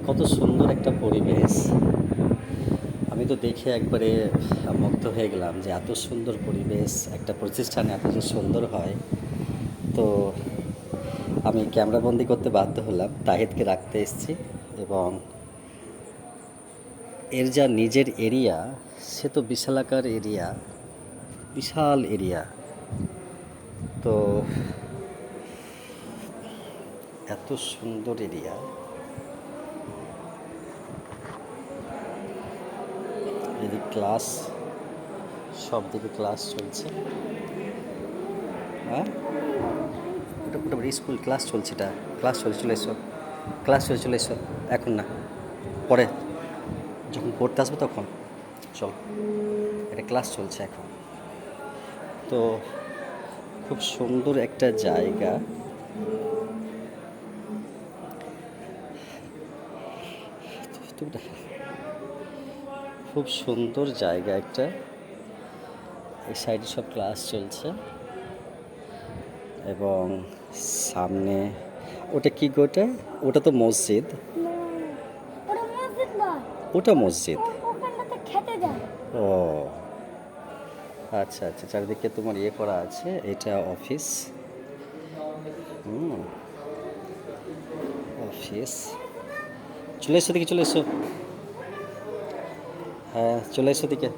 কত সুন্দর একটা পরিবেশ। আমি তো দেখে একবারে মুগ্ধ হয়ে গেলাম যে এত সুন্দর পরিবেশ একটা প্রতিষ্ঠানে এত যে সুন্দর হয়। তো আমি ক্যামেরাবন্দি করতে বাধ্য হলাম, তাহিদকে রাখতে এসেছি। এবং এর যা নিজের এরিয়া, সে তো বিশালাকার এরিয়া, বিশাল এরিয়া। তো এত সুন্দর এরিয়া। এদিকে ক্লাস, সব দিকে ক্লাস চলছে। হ্যাঁ, ওটা মোটামুটি স্কুল ক্লাস চলছে। এটা ক্লাস চলে, চলে এসো। ক্লাস চলে, চলে এসো। এখন না, পরে যখন পড়তে আসবে তখন চল। এটা ক্লাস চলছে এখন। তো খুব সুন্দর একটা জায়গা। খুব সুন্দর জায়গা একটা। এই সাইডে সব ক্লাস চলছে এবং সামনে ওটা কি গো? ওটা ওটা তো মসজিদ। ওটা মসজিদ। ও আচ্ছা আচ্ছা, চারিদিকে তোমার ইয়ে করা আছে। এটা অফিস। অফিস। চলে এসো দিকে, চলে এসো। হ্যাঁ, চলে এসো দিকে।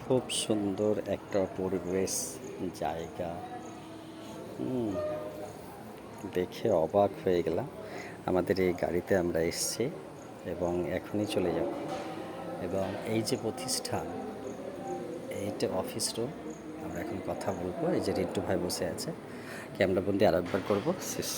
খুব সুন্দর একটা পরিবেশ, জায়গা। দেখে অবাক হয়ে গেলাম। আমাদের এই গাড়িতে আমরা এসেছি এবং এখনই চলে যাব। এবং এই যে প্রতিষ্ঠান, এইটা অফিস রুম। আমরা এখন কথা বলবো। এই যে রিন্টু ভাই বসে আছে, ক্যামেরাবন্দি আর একবার করবো, শেষ।